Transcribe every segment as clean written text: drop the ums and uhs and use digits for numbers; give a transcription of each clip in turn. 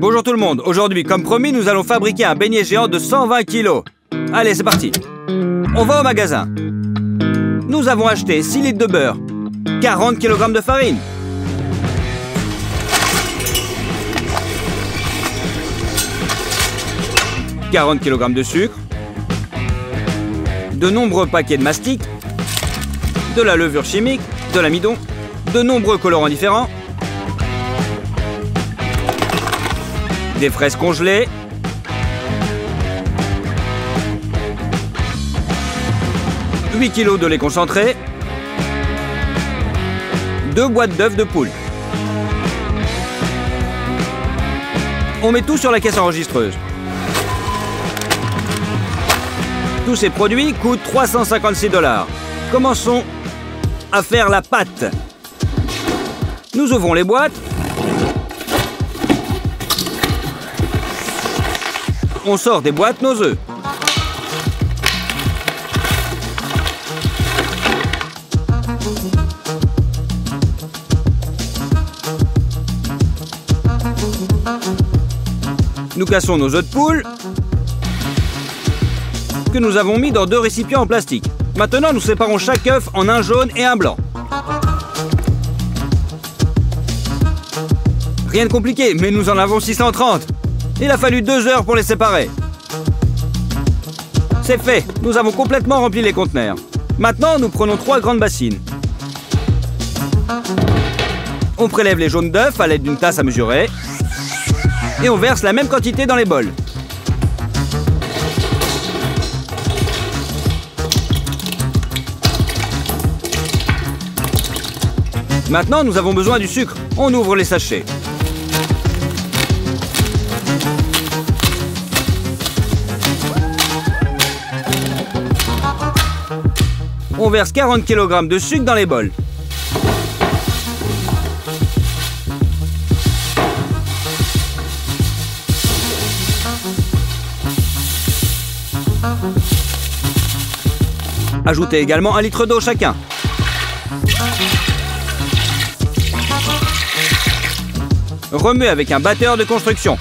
Bonjour tout le monde, aujourd'hui comme promis nous allons fabriquer un beignet géant de 120 kg. Allez c'est parti. On va au magasin. Nous avons acheté 6 litres de beurre, 40 kg de farine, « 40 kg de sucre, de nombreux paquets de mastic, de la levure chimique, de l'amidon, de nombreux colorants différents, des fraises congelées, « 8 kg de lait concentré, 2 boîtes d'œufs de poule. » On met tout sur la caisse enregistreuse. Tous ces produits coûtent 356 $. Commençons à faire la pâte. Nous ouvrons les boîtes. On sort des boîtes nos œufs. Nous cassons nos œufs de poule que nous avons mis dans 2 récipients en plastique. Maintenant, nous séparons chaque œuf en un jaune et un blanc. Rien de compliqué, mais nous en avons 630. Il a fallu 2 heures pour les séparer. C'est fait, nous avons complètement rempli les conteneurs. Maintenant, nous prenons 3 grandes bassines. On prélève les jaunes d'œufs à l'aide d'une tasse à mesurer. Et on verse la même quantité dans les bols. Maintenant, nous avons besoin du sucre. On ouvre les sachets. On verse 40 kg de sucre dans les bols. Ajoutez également 1 litre d'eau chacun. Remuez avec un batteur de construction.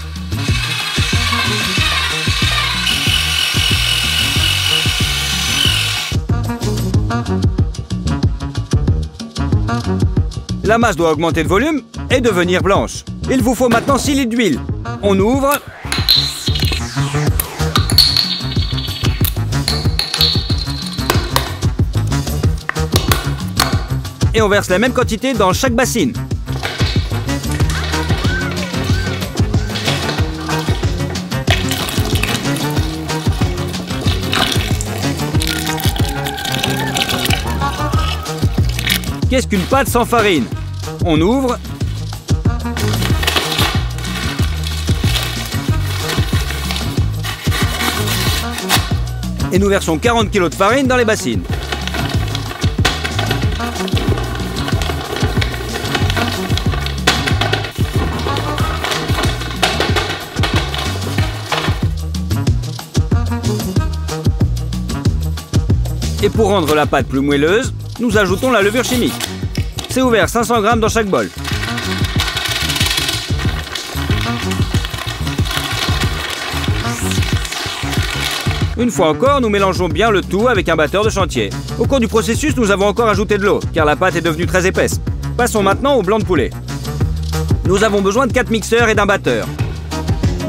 La masse doit augmenter de volume et devenir blanche. Il vous faut maintenant 6 litres d'huile. On ouvre. Et on verse la même quantité dans chaque bassine. Qu'est-ce qu'une pâte sans farine? On ouvre. Et nous versons 40 kg de farine dans les bassines. Et pour rendre la pâte plus moelleuse, nous ajoutons la levure chimique. C'est ouvert 500 g dans chaque bol. Une fois encore, nous mélangeons bien le tout avec un batteur de chantier. Au cours du processus, nous avons encore ajouté de l'eau, car la pâte est devenue très épaisse. Passons maintenant au blanc de poulet. Nous avons besoin de 4 mixeurs et d'un batteur.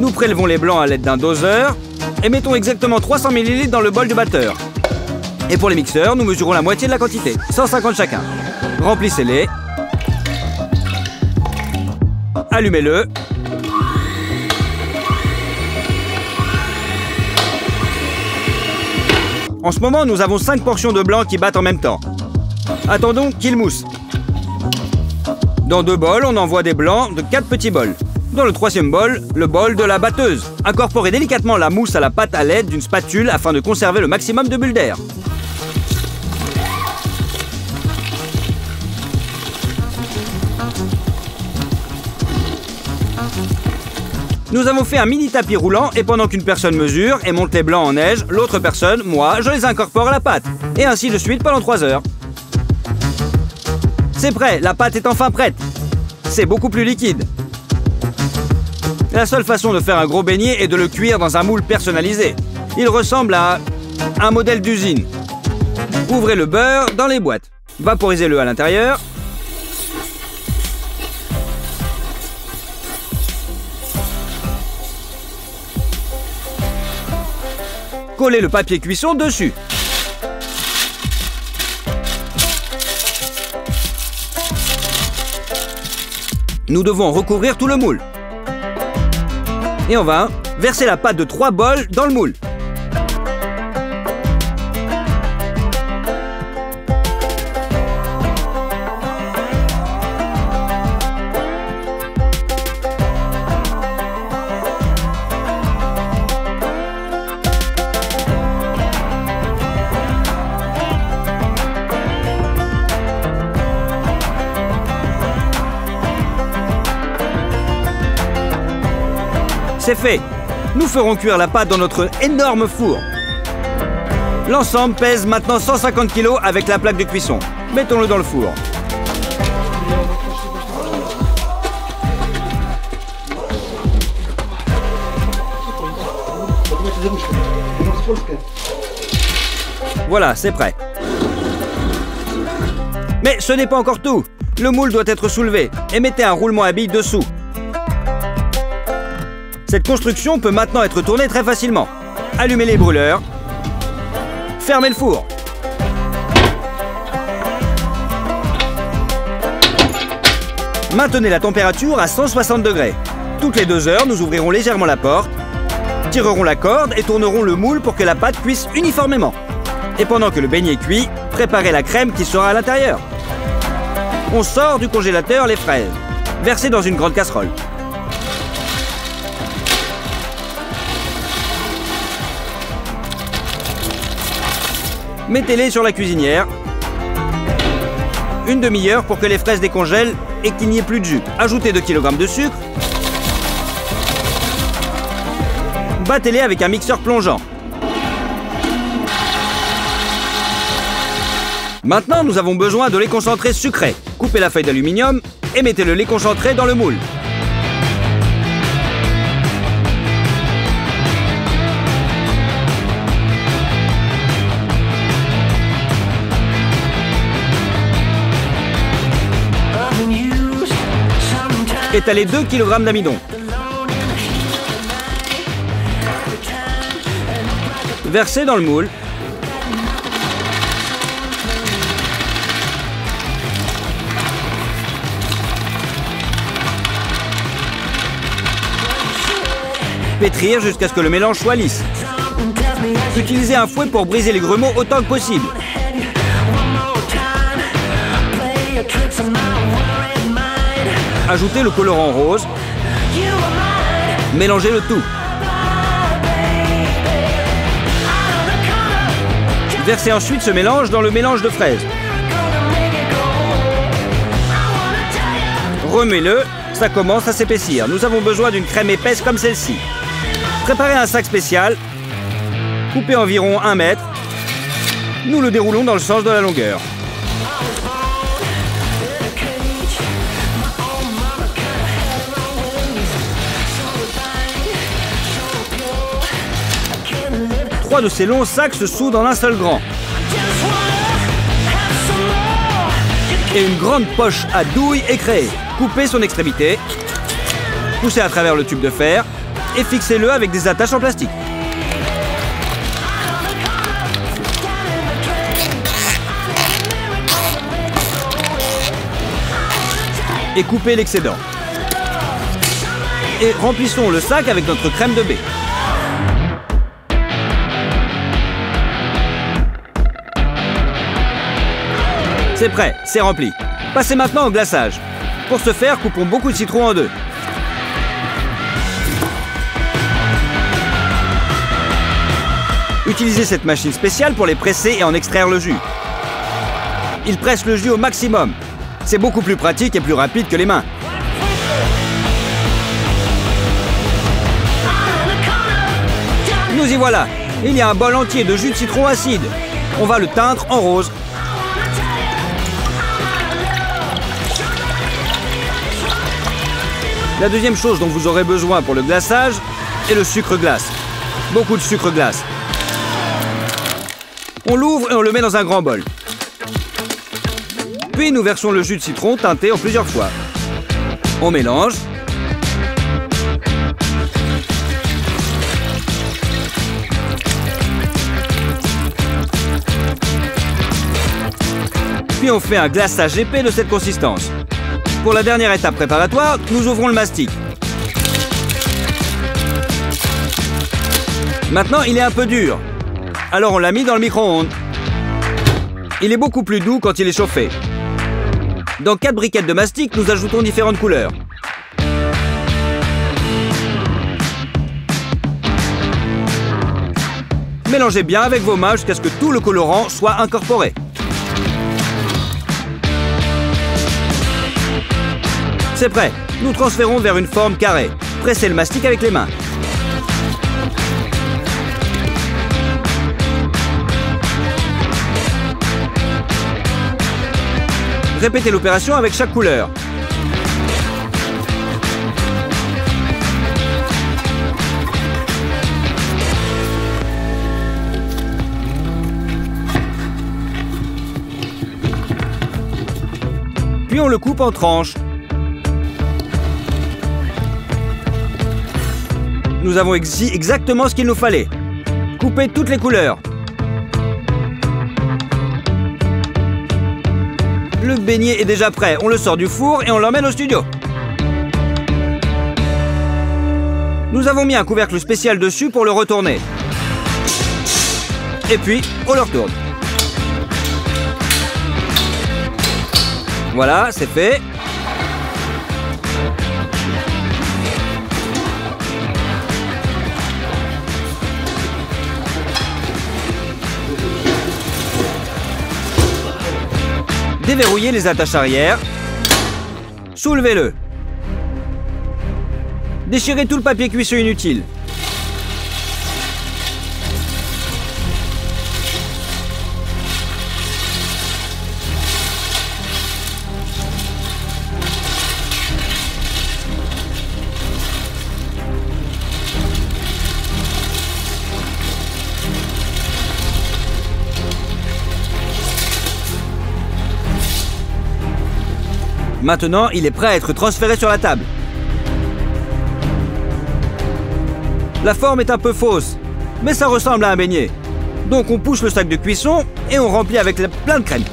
Nous prélevons les blancs à l'aide d'un doseur et mettons exactement 300 ml dans le bol du batteur. Et pour les mixeurs, nous mesurons la moitié de la quantité, 150 chacun. Remplissez-les. Allumez-le. En ce moment, nous avons 5 portions de blanc qui battent en même temps. Attendons qu'ils moussent. Dans 2 bols, on envoie des blancs de 4 petits bols. Dans le 3e bol, le bol de la batteuse. Incorporez délicatement la mousse à la pâte à l'aide d'une spatule afin de conserver le maximum de bulles d'air. Nous avons fait un mini tapis roulant et pendant qu'une personne mesure et monte les blancs en neige, l'autre personne, moi, je les incorpore à la pâte. Et ainsi de suite pendant 3 heures. C'est prêt, la pâte est enfin prête. C'est beaucoup plus liquide. La seule façon de faire un gros beignet est de le cuire dans un moule personnalisé. Il ressemble à un modèle d'usine. Ouvrez le beurre dans les boîtes. Vaporisez-le à l'intérieur. Collez le papier cuisson dessus. Nous devons recouvrir tout le moule. Et on va verser la pâte de 3 bols dans le moule. C'est fait. Nous ferons cuire la pâte dans notre énorme four. L'ensemble pèse maintenant 150 kg avec la plaque de cuisson. Mettons-le dans le four. Voilà, c'est prêt. Mais ce n'est pas encore tout. Le moule doit être soulevé et mettez un roulement à billes dessous. Cette construction peut maintenant être tournée très facilement. Allumez les brûleurs. Fermez le four. Maintenez la température à 160 degrés. Toutes les 2 heures, nous ouvrirons légèrement la porte, tirerons la corde et tournerons le moule pour que la pâte cuise uniformément. Et pendant que le beignet cuit, préparez la crème qui sera à l'intérieur. On sort du congélateur les fraises. Versez dans une grande casserole. Mettez-les sur la cuisinière. Une demi-heure pour que les fraises décongèlent et qu'il n'y ait plus de jus. Ajoutez 2 kg de sucre. Battez-les avec un mixeur plongeant. Maintenant, nous avons besoin de lait concentré sucré. Coupez la feuille d'aluminium et mettez le lait concentré dans le moule. Étalez 2 kg d'amidon. Versez dans le moule. Pétrir jusqu'à ce que le mélange soit lisse. Utilisez un fouet pour briser les grelots autant que possible. Ajoutez le colorant rose. Mélangez le tout. Versez ensuite ce mélange dans le mélange de fraises. Remuez-le, ça commence à s'épaissir. Nous avons besoin d'une crème épaisse comme celle-ci. Préparez un sac spécial. Coupez environ 1 mètre. Nous le déroulons dans le sens de la longueur. Trois de ces longs sacs se soudent en un seul grand. Et une grande poche à douille est créée. Coupez son extrémité, poussez à travers le tube de fer et fixez-le avec des attaches en plastique. Et coupez l'excédent. Et remplissons le sac avec notre crème de baie. C'est prêt, c'est rempli. Passez maintenant au glaçage. Pour ce faire, coupons beaucoup de citron en 2. Utilisez cette machine spéciale pour les presser et en extraire le jus. Il presse le jus au maximum. C'est beaucoup plus pratique et plus rapide que les mains. Nous y voilà. Il y a un bol entier de jus de citron acide. On va le teindre en rose. La deuxième chose dont vous aurez besoin pour le glaçage est le sucre glace. Beaucoup de sucre glace. On l'ouvre et on le met dans un grand bol. Puis nous versons le jus de citron teinté en plusieurs fois. On mélange. Puis on fait un glaçage épais de cette consistance. Pour la dernière étape préparatoire, nous ouvrons le mastic. Maintenant, il est un peu dur. Alors on l'a mis dans le micro-ondes. Il est beaucoup plus doux quand il est chauffé. Dans 4 briquettes de mastic, nous ajoutons différentes couleurs. Mélangez bien avec vos mains jusqu'à ce que tout le colorant soit incorporé. C'est prêt. Nous transférons vers une forme carrée. Pressez le mastic avec les mains. Répétez l'opération avec chaque couleur. Puis on le coupe en tranches. Nous avons ici exactement ce qu'il nous fallait. Coupez toutes les couleurs. Le beignet est déjà prêt. On le sort du four et on l'emmène au studio. Nous avons mis un couvercle spécial dessus pour le retourner. Et puis, on le retourne. Voilà, c'est fait. Déverrouillez les attaches arrière. Soulevez-le. Déchirez tout le papier cuisson inutile. Maintenant, il est prêt à être transféré sur la table. La forme est un peu fausse, mais ça ressemble à un beignet. Donc on pousse le sac de cuisson et on remplit avec plein de crème.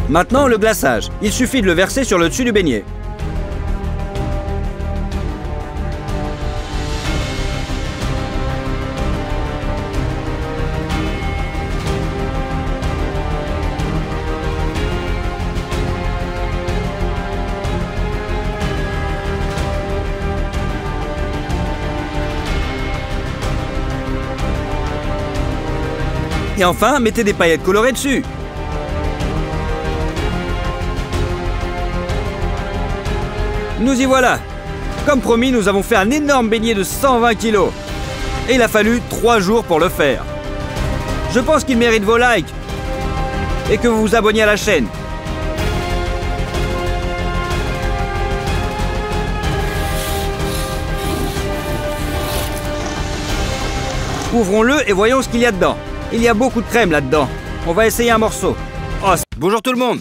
Maintenant, le glaçage. Il suffit de le verser sur le dessus du beignet. Et enfin, mettez des paillettes colorées dessus. Nous y voilà. Comme promis, nous avons fait un énorme beignet de 120 kg. Et il a fallu 3 jours pour le faire. Je pense qu'il mérite vos likes. Et que vous vous abonniez à la chaîne. Ouvrons-le et voyons ce qu'il y a dedans. Il y a beaucoup de crème là-dedans. On va essayer un morceau. Oh, bonjour tout le monde.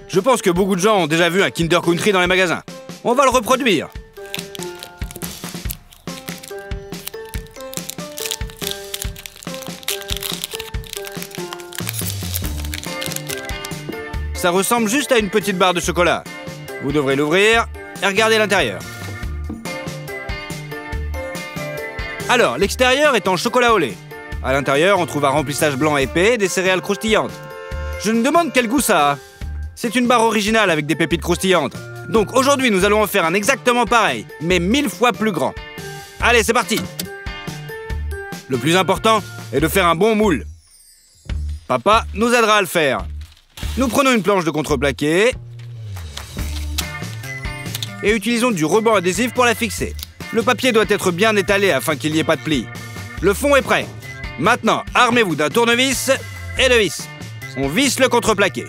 Je pense que beaucoup de gens ont déjà vu un Kinder Country dans les magasins. On va le reproduire. Ça ressemble juste à une petite barre de chocolat. Vous devrez l'ouvrir et regarder l'intérieur. Alors, l'extérieur est en chocolat au lait. À l'intérieur, on trouve un remplissage blanc épais et des céréales croustillantes. Je me demande quel goût ça a. C'est une barre originale avec des pépites croustillantes. Donc aujourd'hui, nous allons en faire un exactement pareil, mais 1000 fois plus grand. Allez, c'est parti. Le plus important est de faire un bon moule. Papa nous aidera à le faire. Nous prenons une planche de contreplaqué et utilisons du ruban adhésif pour la fixer. Le papier doit être bien étalé afin qu'il n'y ait pas de plis. Le fond est prêt. Maintenant, armez-vous d'un tournevis et de vis. On visse le contreplaqué.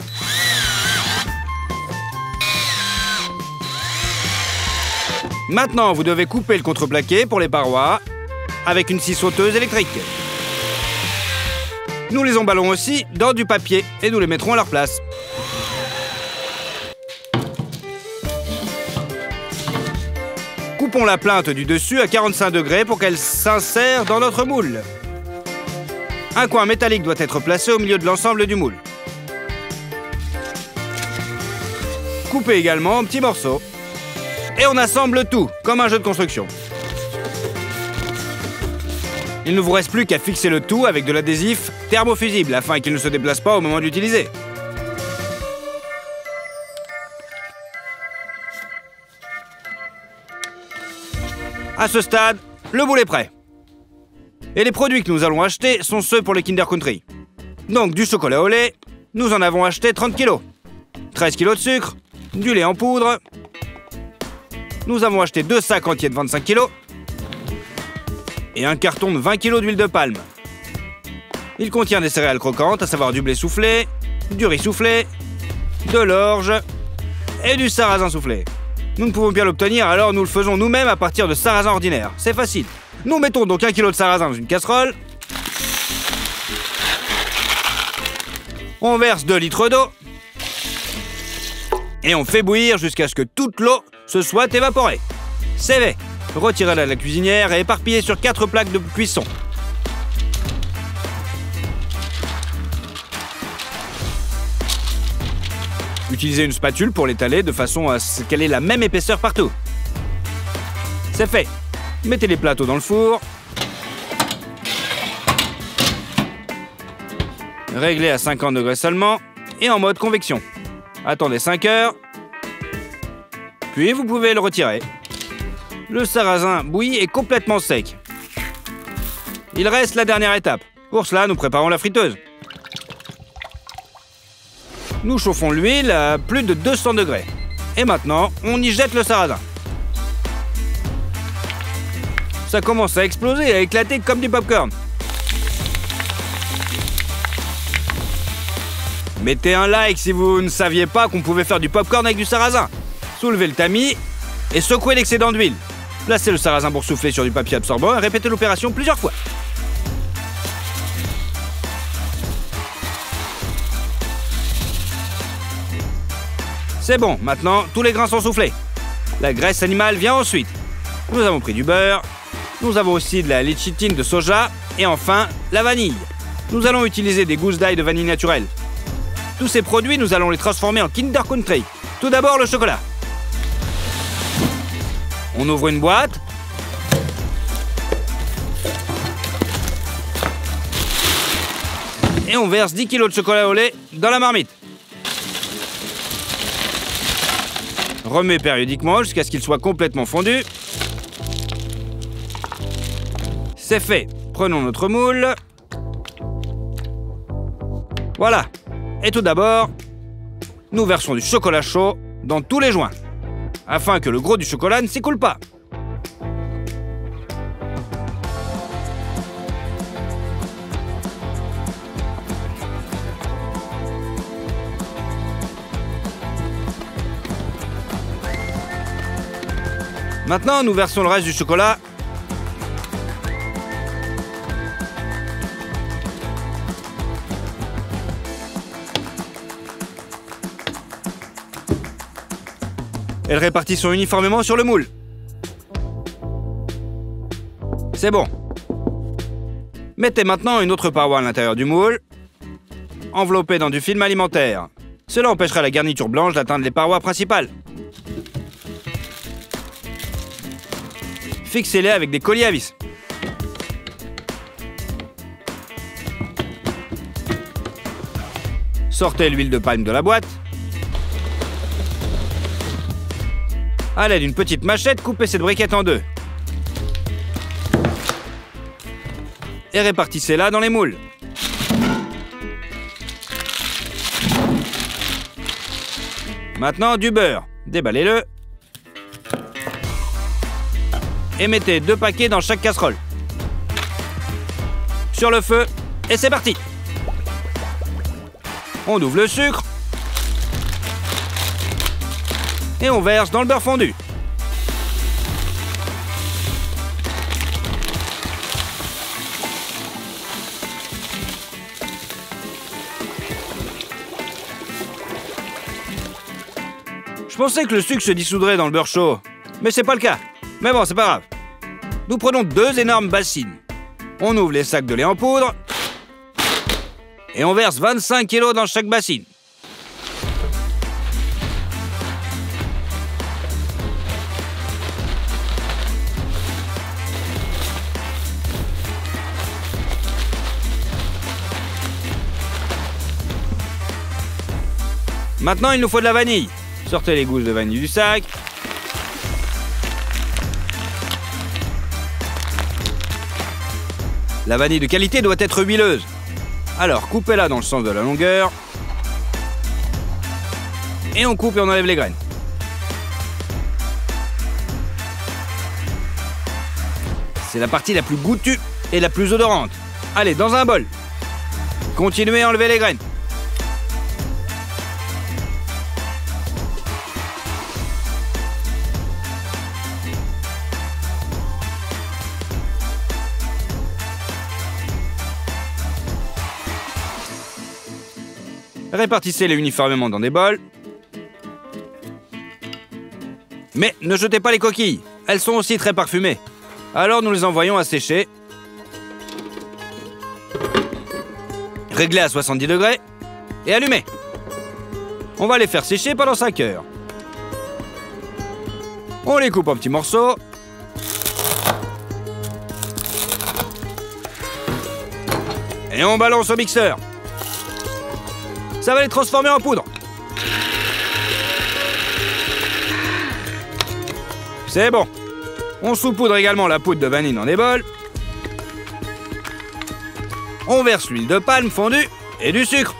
Maintenant, vous devez couper le contreplaqué pour les parois avec une scie sauteuse électrique. Nous les emballons aussi dans du papier et nous les mettrons à leur place. Coupons la plinthe du dessus à 45 degrés pour qu'elle s'insère dans notre moule. Un coin métallique doit être placé au milieu de l'ensemble du moule. Coupez également en petits morceaux. Et on assemble tout, comme un jeu de construction. Il ne vous reste plus qu'à fixer le tout avec de l'adhésif thermofusible afin qu'il ne se déplace pas au moment d'utiliser. À ce stade, le moule est prêt. Et les produits que nous allons acheter sont ceux pour les Kinder Country. Donc du chocolat au lait, nous en avons acheté 30 kg. 13 kg de sucre, du lait en poudre. Nous avons acheté 2 sacs entiers de 25 kg. Et un carton de 20 kg d'huile de palme. Il contient des céréales croquantes, à savoir du blé soufflé, du riz soufflé, de l'orge et du sarrasin soufflé. Nous ne pouvons bien l'obtenir, alors nous le faisons nous-mêmes à partir de sarrasin ordinaire. C'est facile. Nous mettons donc 1 kg de sarrasin dans une casserole. On verse 2 litres d'eau. Et on fait bouillir jusqu'à ce que toute l'eau se soit évaporée. C'est fait. Retirez-la de la cuisinière et éparpillez sur 4 plaques de cuisson. Utilisez une spatule pour l'étaler de façon à ce qu'elle ait la même épaisseur partout. C'est fait. Mettez les plateaux dans le four. Réglez à 50 degrés seulement et en mode convection. Attendez 5 heures. Puis vous pouvez le retirer. Le sarrasin bouilli est complètement sec. Il reste la dernière étape. Pour cela, nous préparons la friteuse. Nous chauffons l'huile à plus de 200 degrés. Et maintenant, on y jette le sarrasin. Ça commence à exploser et à éclater comme du popcorn. Mettez un like si vous ne saviez pas qu'on pouvait faire du popcorn avec du sarrasin. Soulevez le tamis et secouez l'excédent d'huile. Placez le sarrasin pour souffler sur du papier absorbant et répétez l'opération plusieurs fois. C'est bon, maintenant tous les grains sont soufflés. La graisse animale vient ensuite. Nous avons pris du beurre. Nous avons aussi de la léchitine de soja. Et enfin, la vanille. Nous allons utiliser des gousses d'ail de vanille naturelle. Tous ces produits, nous allons les transformer en Kinder Country. Tout d'abord, le chocolat. On ouvre une boîte. Et on verse 10 kg de chocolat au lait dans la marmite. Remet périodiquement jusqu'à ce qu'il soit complètement fondu. C'est fait. Prenons notre moule. Voilà. Et tout d'abord, nous versons du chocolat chaud dans tous les joints, afin que le gros du chocolat ne s'écoule pas. Maintenant, nous versons le reste du chocolat. Elles répartissent uniformément sur le moule. C'est bon. Mettez maintenant une autre paroi à l'intérieur du moule, enveloppée dans du film alimentaire. Cela empêchera la garniture blanche d'atteindre les parois principales. Fixez-les avec des colliers à vis. Sortez l'huile de palme de la boîte. À l'aide d'une petite machette, coupez cette briquette en deux. Et répartissez-la dans les moules. Maintenant, du beurre. Déballez-le. et mettez 2 paquets dans chaque casserole. Sur le feu, et c'est parti. On ouvre le sucre et on verse dans le beurre fondu. Je pensais que le sucre se dissoudrait dans le beurre chaud, mais c'est pas le cas. Mais bon, c'est pas grave. Nous prenons 2 énormes bassines. On ouvre les sacs de lait en poudre et on verse 25 kg dans chaque bassine. Maintenant, il nous faut de la vanille. Sortez les gousses de vanille du sac. La vanille de qualité doit être huileuse. Alors, coupez-la dans le sens de la longueur. Et on coupe et on enlève les graines. C'est la partie la plus goûtue et la plus odorante. Allez, dans un bol. Continuez à enlever les graines. Répartissez-les uniformément dans des bols. Mais ne jetez pas les coquilles, elles sont aussi très parfumées. Alors nous les envoyons à sécher. Réglez à 70 degrés et allumez. On va les faire sécher pendant 5 heures. On les coupe en petits morceaux. Et on balance au mixeur. Ça va les transformer en poudre. C'est bon. On saupoudre également la poudre de vanille dans des bols. On verse l'huile de palme fondue et du sucre.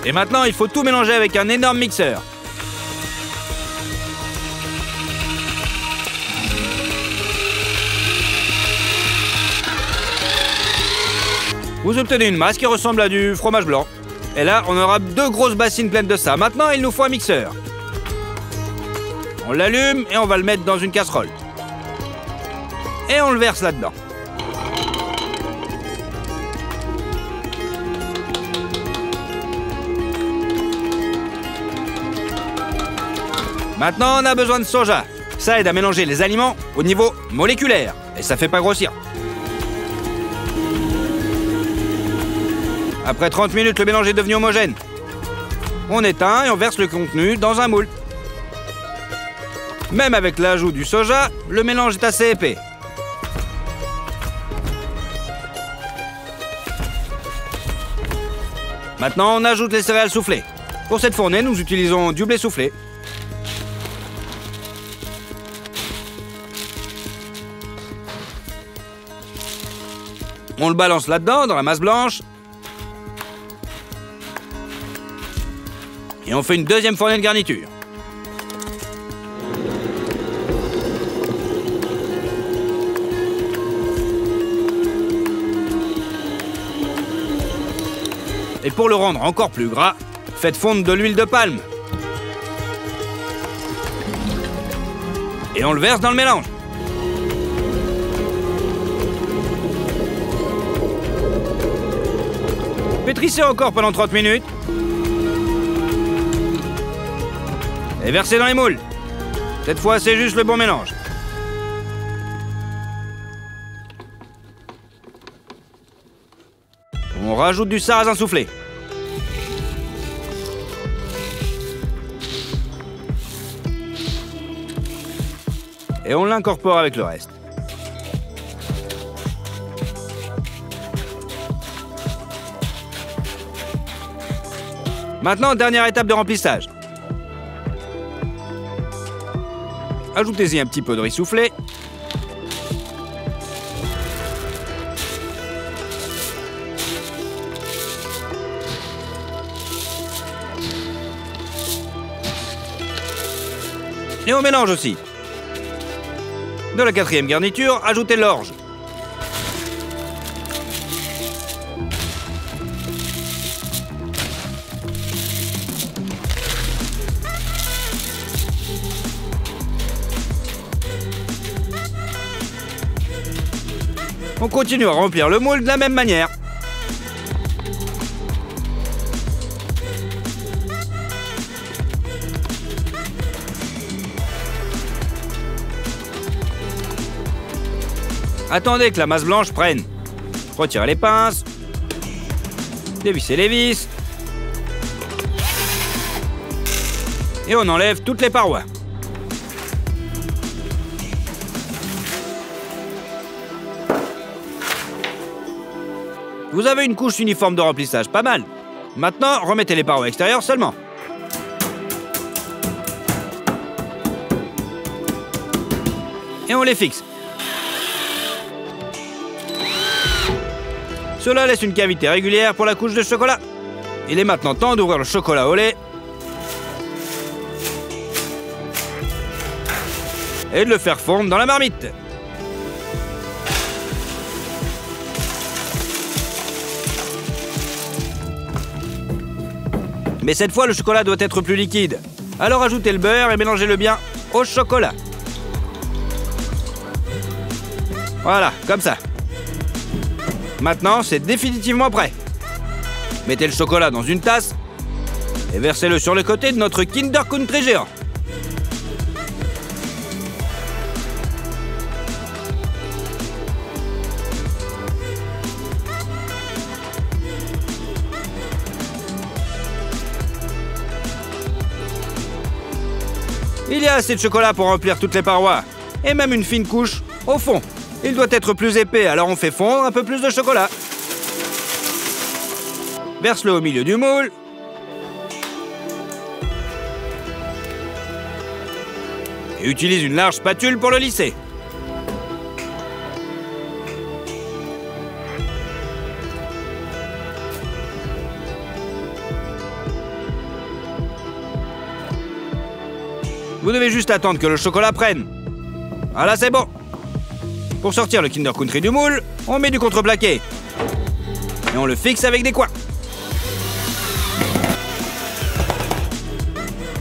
Et maintenant, il faut tout mélanger avec un énorme mixeur. Vous obtenez une masse qui ressemble à du fromage blanc. Et là, on aura 2 grosses bassines pleines de ça. Maintenant, il nous faut un mixeur. On l'allume et on va le mettre dans une casserole. Et on le verse là-dedans. Maintenant, on a besoin de soja. Ça aide à mélanger les aliments au niveau moléculaire. Et ça fait pas grossir. Après 30 minutes, le mélange est devenu homogène. On éteint et on verse le contenu dans un moule. Même avec l'ajout du soja, le mélange est assez épais. Maintenant, on ajoute les céréales soufflées. Pour cette fournée, nous utilisons du blé soufflé. On le balance là-dedans, dans la masse blanche. Et on fait une deuxième fournée de garniture. Et pour le rendre encore plus gras, faites fondre de l'huile de palme. Et on le verse dans le mélange. Pétrissez encore pendant 30 minutes. Et versez dans les moules. Cette fois, c'est juste le bon mélange. On rajoute du sarrasin soufflé. Et on l'incorpore avec le reste. Maintenant, dernière étape de remplissage. Ajoutez-y un petit peu de riz soufflé. Et on mélange aussi. De la 4e garniture, ajoutez l'orge. On continue à remplir le moule de la même manière. Attendez que la masse blanche prenne. Retirez les pinces. Dévissez les vis. Et on enlève toutes les parois. Vous avez une couche uniforme de remplissage, pas mal. Maintenant, remettez les parois extérieures seulement. Et on les fixe. Cela laisse une cavité régulière pour la couche de chocolat. Il est maintenant temps d'ouvrir le chocolat au lait et de le faire fondre dans la marmite. Mais cette fois, le chocolat doit être plus liquide. Alors ajoutez le beurre et mélangez-le bien au chocolat. Voilà, comme ça. Maintenant, c'est définitivement prêt. Mettez le chocolat dans une tasse et versez-le sur le côté de notre Kinder Country géant. Il y a assez de chocolat pour remplir toutes les parois, et même une fine couche au fond. Il doit être plus épais, alors on fait fondre un peu plus de chocolat. Verse-le au milieu du moule. Et utilise une large spatule pour le lisser. Vous devez juste attendre que le chocolat prenne. Voilà, c'est bon. Pour sortir le Kinder Country du moule, on met du contreplaqué. Et on le fixe avec des coins.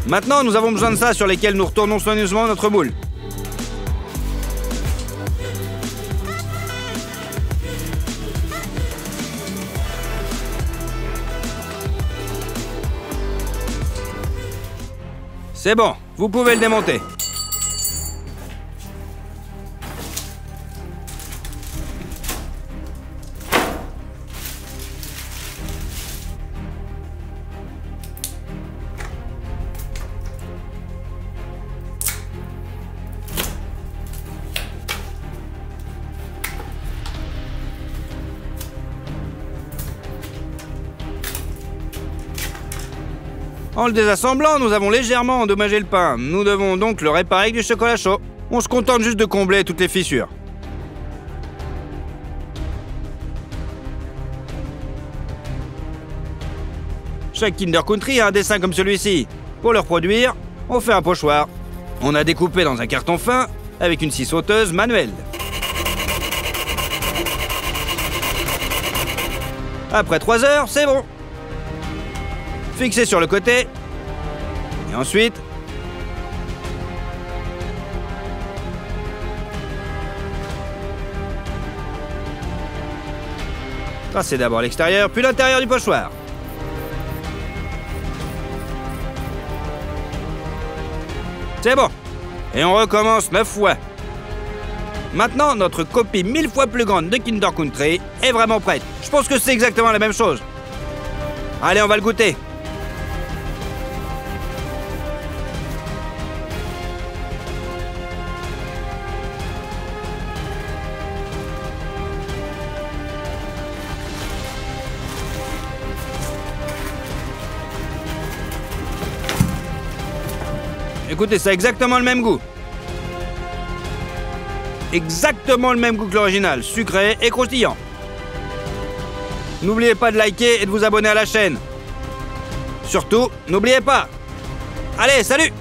Maintenant, nous avons besoin de ça sur lesquels nous retournons soigneusement notre moule. C'est bon, vous pouvez le démonter. En le désassemblant, nous avons légèrement endommagé le pain. Nous devons donc le réparer avec du chocolat chaud. On se contente juste de combler toutes les fissures. Chaque Kinder Country a un dessin comme celui-ci. Pour le reproduire, on fait un pochoir. On a découpé dans un carton fin avec une scie sauteuse manuelle. Après 3 heures, c'est bon. Fixez sur le côté. Et ensuite, tracez d'abord l'extérieur, puis l'intérieur du pochoir. C'est bon. Et on recommence 9 fois. Maintenant, notre copie 1000 fois plus grande de Kinder Country est vraiment prête. Je pense que c'est exactement la même chose. Allez, on va le goûter. Écoutez, ça a exactement le même goût. Exactement le même goût que l'original, sucré et croustillant. N'oubliez pas de liker et de vous abonner à la chaîne. Surtout, n'oubliez pas. Allez, salut!